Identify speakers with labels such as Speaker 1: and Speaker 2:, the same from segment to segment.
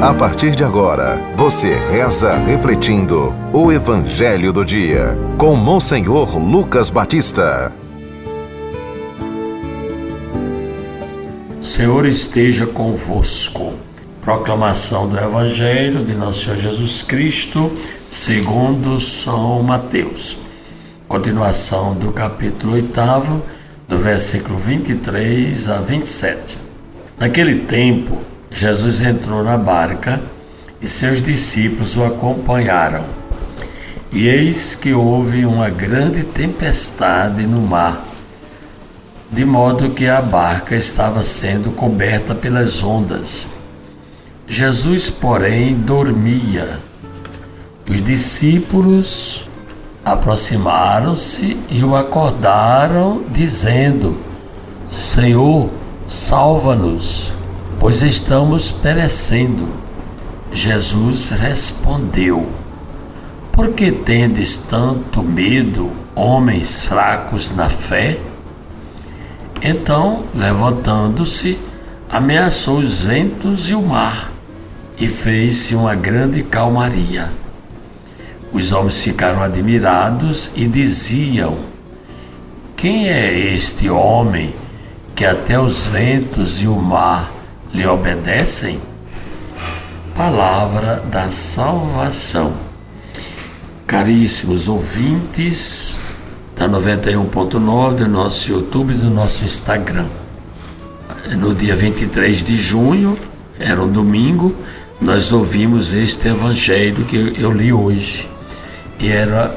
Speaker 1: A partir de agora, você reza refletindo o Evangelho do Dia, com Monsenhor Lucas Batista.
Speaker 2: O Senhor esteja convosco. Proclamação do Evangelho de Nosso Senhor Jesus Cristo, segundo São Mateus. Continuação do capítulo 8, do versículo 23 a 27. Naquele tempo, Jesus entrou na barca e seus discípulos o acompanharam. E eis que houve uma grande tempestade no mar, de modo que a barca estava sendo coberta pelas ondas. Jesus, porém, dormia. Os discípulos aproximaram-se e o acordaram, dizendo: Senhor, salva-nos, pois estamos perecendo. Jesus respondeu: Por que tendes tanto medo, homens fracos na fé? Então, levantando-se, ameaçou os ventos e o mar, e fez-se uma grande calmaria. Os homens ficaram admirados e diziam: Quem é este homem que até os ventos e o mar lhe obedecem? Palavra da salvação. Caríssimos ouvintes da 91.9 do nosso YouTube e do nosso Instagram. No dia 23 de junho, era um domingo, nós ouvimos este evangelho que eu li hoje, e era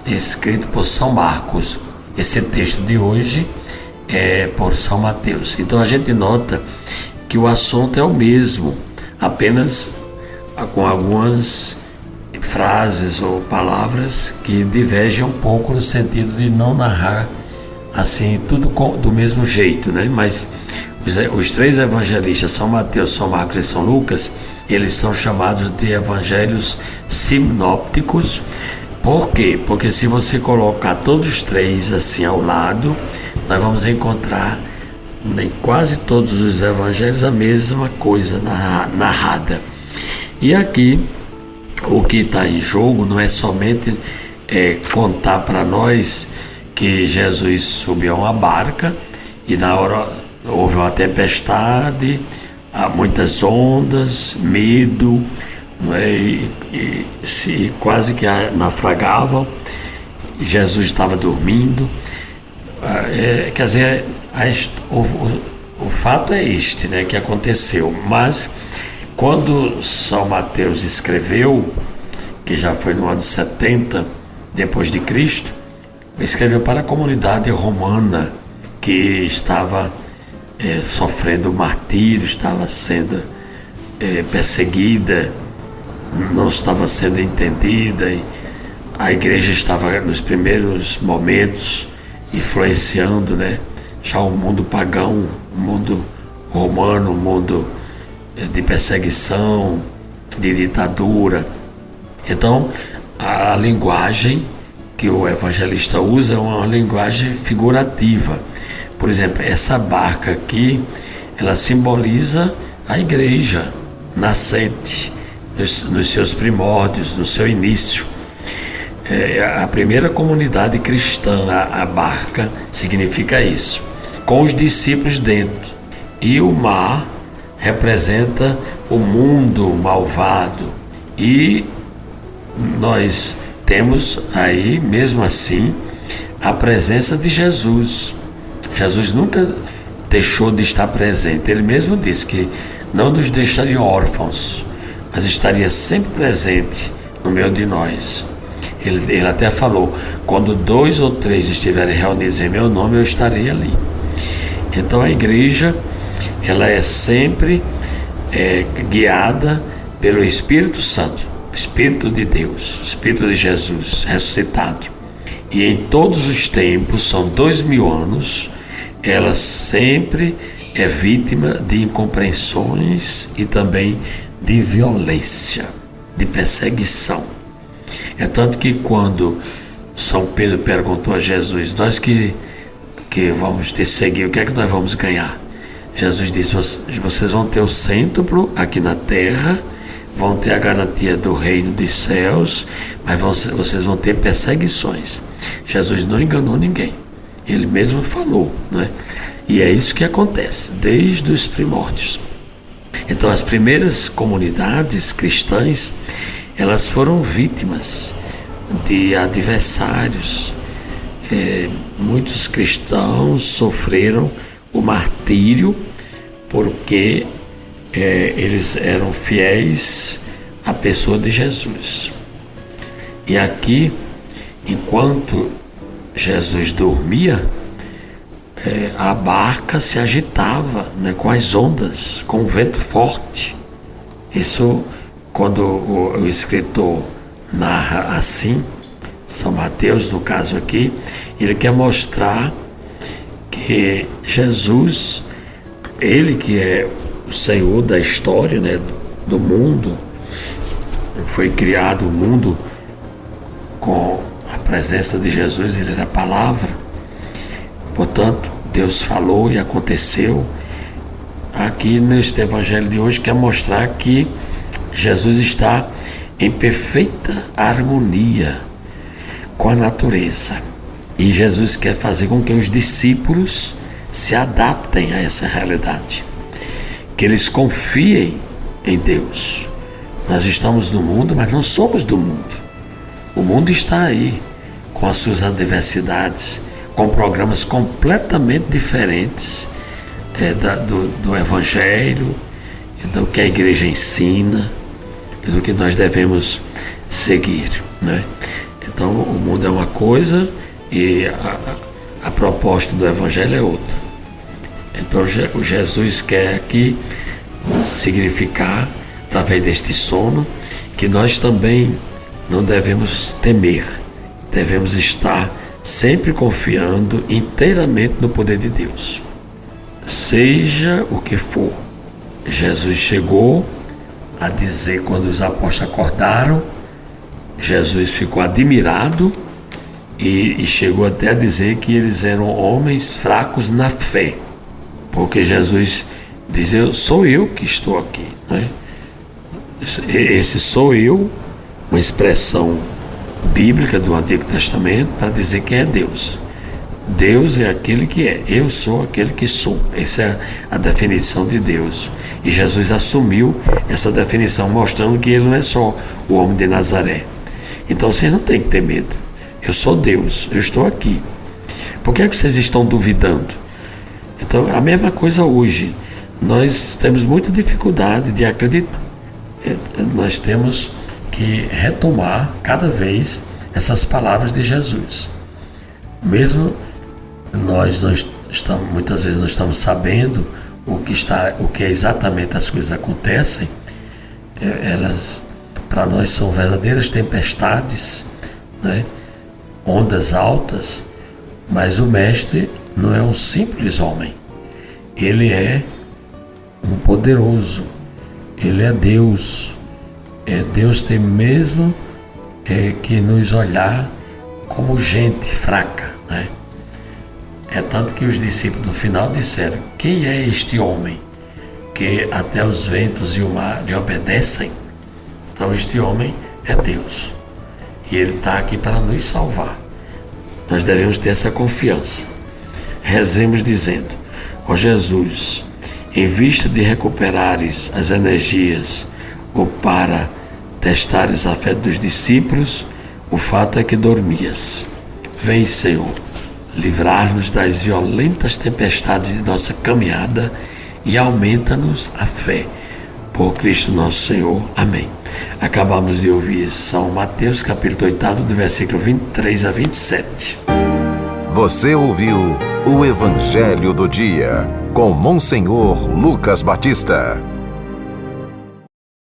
Speaker 2: escrito por São Marcos. Esse texto de hoje é por São Mateus. Então a gente nota que o assunto é o mesmo, apenas com algumas frases ou palavras que divergem um pouco no sentido de não narrar assim tudo do mesmo jeito, né? Mas os três evangelistas, São Mateus, São Marcos e São Lucas, eles são chamados de evangelhos sinópticos. Por quê? Porque se você colocar todos os três assim ao lado, nós vamos encontrar em quase todos os evangelhos a mesma coisa narrada. E aqui o que está em jogo não é somente contar para nós que Jesus subiu a uma barca e na hora houve uma tempestade, há muitas ondas, medo, e quase que naufragavam. Jesus estava dormindo. Quer dizer, o fato é este, né, que aconteceu. Mas quando São Mateus escreveu, que já foi no ano 70 depois de Cristo, escreveu para a comunidade romana que estava sofrendo martírio, estava sendo perseguida, não estava sendo entendida, e a igreja estava nos primeiros momentos influenciando, né, já o mundo pagão, o mundo romano, o mundo de perseguição, de ditadura. Então, a linguagem que o evangelista usa é uma linguagem figurativa. Por exemplo, essa barca aqui, ela simboliza a igreja nascente, nos seus primórdios, no seu início. A primeira comunidade cristã, a barca, significa isso, com os discípulos dentro. E o mar representa o mundo malvado. E nós temos aí, mesmo assim, a presença de Jesus. Jesus nunca deixou de estar presente. Ele mesmo disse que não nos deixaria órfãos, mas estaria sempre presente no meio de nós. Ele até falou: quando 2 ou 3 estiverem reunidos em meu nome, eu estarei ali. Então a igreja, ela é sempre guiada pelo Espírito Santo, Espírito de Deus, Espírito de Jesus ressuscitado. E em todos os tempos, são 2000 anos, ela sempre é vítima de incompreensões e também de violência, de perseguição. É tanto que quando São Pedro perguntou a Jesus: nós que vamos te seguir, o que é que nós vamos ganhar? Jesus disse: vocês vão ter o cêntuplo aqui na terra vão ter a garantia do reino dos céus, mas vocês vão ter perseguições. Jesus não enganou ninguém. Ele mesmo falou, não é? E é isso que acontece desde os primórdios. Então, as primeiras comunidades cristãs, elas foram vítimas de adversários. Muitos cristãos sofreram o martírio porque eles eram fiéis à pessoa de Jesus. E aqui, enquanto Jesus dormia, a barca se agitava, né, com as ondas, com o vento forte. Isso, quando o escritor narra assim, São Mateus, no caso aqui, ele quer mostrar que Jesus, ele que é o Senhor da história, né, do mundo, foi criado o mundo com a presença de Jesus, ele era a palavra. Portanto, Deus falou e aconteceu. Aqui neste evangelho de hoje quer mostrar que Jesus está em perfeita harmonia com a natureza. E Jesus quer fazer com que os discípulos se adaptem a essa realidade, que eles confiem em Deus. Nós estamos no mundo, mas não somos do mundo. O mundo está aí, com as suas adversidades, com programas completamente diferentes do Evangelho, do que a igreja ensina e do que nós devemos seguir, né? Então, o mundo é uma coisa e a proposta do Evangelho é outra. Então, o Jesus quer aqui significar, através deste sono, que nós também não devemos temer, devemos estar sempre confiando inteiramente no poder de Deus. Seja o que for, Jesus chegou a dizer, quando os apóstolos acordaram, Jesus ficou admirado e chegou até a dizer que eles eram homens fracos na fé, porque Jesus dizia, sou eu que estou aqui, né? Esse sou eu, uma expressão bíblica do Antigo Testamento para dizer quem é Deus. Deus é aquele que é, eu sou aquele que sou. Essa é a definição de Deus. E Jesus assumiu essa definição, mostrando que ele não é só o homem de Nazaré. Então vocês não têm que ter medo. Eu sou Deus, eu estou aqui. Por que é que vocês estão duvidando? Então, a mesma coisa hoje. Nós temos muita dificuldade de acreditar. Nós temos que retomar cada vez essas palavras de Jesus. Mesmo nós não estamos, muitas vezes não estamos sabendo o que exatamente as coisas acontecem, elas para nós são verdadeiras tempestades, né? Ondas altas, mas o Mestre não é um simples homem, ele é um poderoso, ele é Deus. Deus tem mesmo que nos olhar como gente fraca, né? É tanto que os discípulos no final disseram, quem é este homem que até os ventos e o mar lhe obedecem? Então este homem é Deus e ele está aqui para nos salvar. Nós devemos ter essa confiança. Rezemos dizendo, ó Jesus, em vista de recuperares as energias ou para testares a fé dos discípulos, o fato é que dormias. Vem, Senhor, livrar-nos das violentas tempestades de nossa caminhada e aumenta-nos a fé. Por Cristo nosso Senhor. Amém. Acabamos de ouvir São Mateus, capítulo 8, do versículo 23 a 27.
Speaker 1: Você ouviu o Evangelho do Dia, com Monsenhor Lucas Batista.